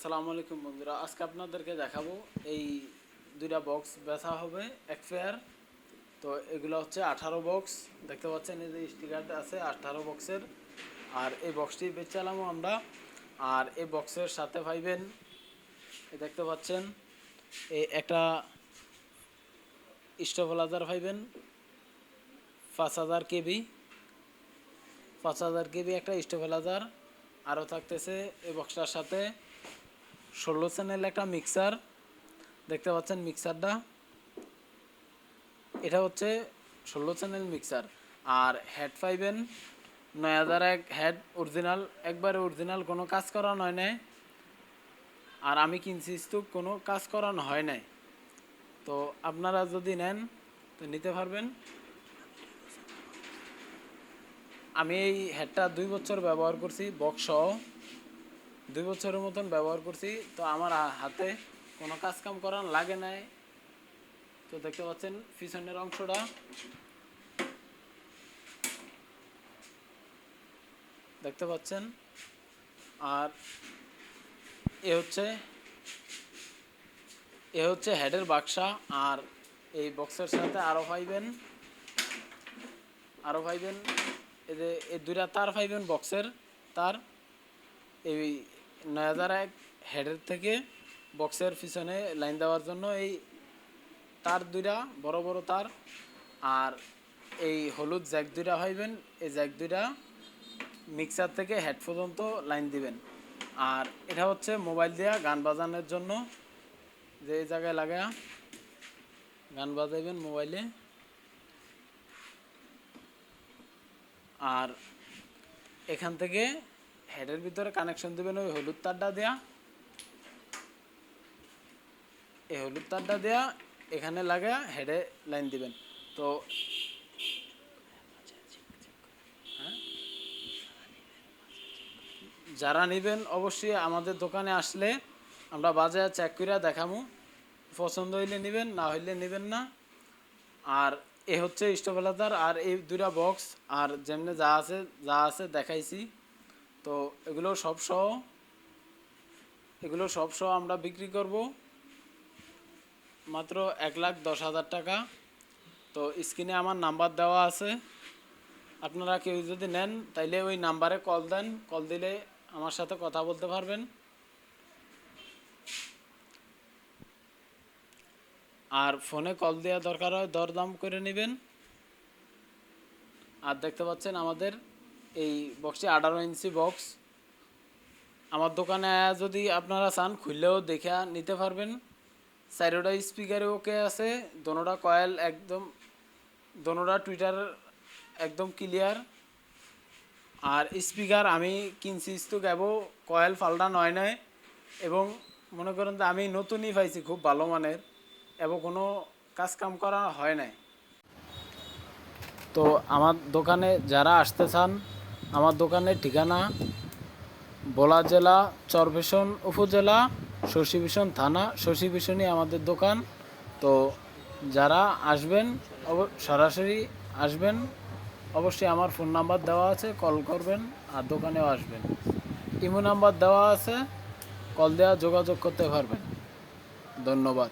আসসালামু আলাইকুম বন্ধুরা, আজকে আপনাদেরকে দেখাবো এই দুইটা বক্স বেচা হবে এক পেয়ার। তো এগুলো হচ্ছে 18 বক্স, দেখতে পাচ্ছেন এই যে স্টিকারটা আছে 18 বক্সের। আর এই বক্সটি বেচালাম আমরা। আর এই বক্সের সাথে পাইবেন, এই দেখতে পাচ্ছেন এই একটা স্টেবিলাইজার পাইবেন 5000 কেবি, 5000 কেবি একটা স্টেবিলাইজার। আরও থাকতেছে এই বক্সটার সাথে 16 চ্যানেল একটা মিক্সার, দেখতে পাচ্ছেন মিক্সারটা, এটা হচ্ছে 16 চ্যানেল মিক্সার। আর হেড পাইবেন 9001 হেড, অরিজিনাল, একবারে অরিজিনাল, কোনো কাজ করানো হয় নাই। আর আমি কিনছি স্তূপ, কোনো কাজ করানো হয় নাই। তো আপনারা যদি নেন তো নিতে পারবেন। আমি এই হেডটা 2 বছর ব্যবহার করছি, বক্স সহ 2 বছরের মতন ব্যবহার করছি। তো আমার হাতে কোনো কাজ কাম করার লাগে নাই। তো দেখতে পাচ্ছেন পিছনের অংশটা, দেখতে পাচ্ছেন। আর এ হচ্ছে হেডের বাক্সা। আর এই বক্সের সাথে আরও পাইবেন এই যে এই দুইটা তার পাইবেন, বক্সের তার। এই 9001 হেডের থেকে বক্সের পিছনে লাইন দেওয়ার জন্য এই তার দুইটা, বড় বড় তার। আর এই হলুদ জ্যাক দুইটা পাইবেন, এই জ্যাক দুইটা মিক্সার থেকে হেড পর্যন্ত লাইন দিবেন। আর এটা হচ্ছে মোবাইল দেওয়া গান বাজানোর জন্য, যে এই জায়গায় লাগায়া গান বাজাইবেন মোবাইলে। আর এখান থেকে হেডের ভিতরে কানেকশন দেবেন ওই হলুদ তারটা দেয়া, এই হলুদ তারটা দেয়া এখানে লাগা হেডে লাইন দিবেন। তো যারা নেবেন অবশ্যই আমাদের দোকানে আসলে আমরা বাজারে চেক করে দেখাবো, পছন্দ হইলে নেবেন, না হইলে নেবেন না। আর এ হচ্ছে স্টেবিলাইজার আর এই দুইটা বক্স, আর যেমনি যা আছে দেখাইছি। তো এগুলো সব সহ আমরা বিক্রি করব মাত্র 1,10,000 টাকা। তো স্ক্রিনে আমার নাম্বার দেওয়া আছে, আপনারা কেউ যদি নেন তাইলে ওই নাম্বারে কল দেন, কল দিলে আমার সাথে কথা বলতে পারবেন। আর ফোনে কল দেওয়া দরকার হয় দরদাম করে নেবেন। আর দেখতে পাচ্ছেন আমাদের এই বক্সটি 18 ইঞ্চি বক্স। আমার দোকানে যদি আপনারা চান খুললেও দেখে নিতে পারবেন। চারোটা স্পিকারে ওকে আছে, দোনোটা কয়েল একদম, দোনোটা টুইটার একদম ক্লিয়ার। আর স্পিকার আমি কিনছি তো গাবো, কয়েল পাল্টানো হয় নাই। এবং মনে করেন যে আমি নতুনই পাইছি, খুব ভালো মানের, এবং কোনো কাজ কাম করা হয় নাই। তো আমার দোকানে যারা আসতে চান, আমার দোকানের ঠিকানা ভোলা জেলা, চরভীষণ উপজেলা, শশীভূষণ থানা, শশীভূষণই আমাদের দোকান। তো যারা আসবেন সরাসরি আসবেন, অবশ্যই আমার ফোন নাম্বার দেওয়া আছে, কল করবেন। আর দোকানেও আসবেন, ইমো নাম্বার দেওয়া আছে, কল দেওয়া যোগাযোগ করতে পারবেন। ধন্যবাদ।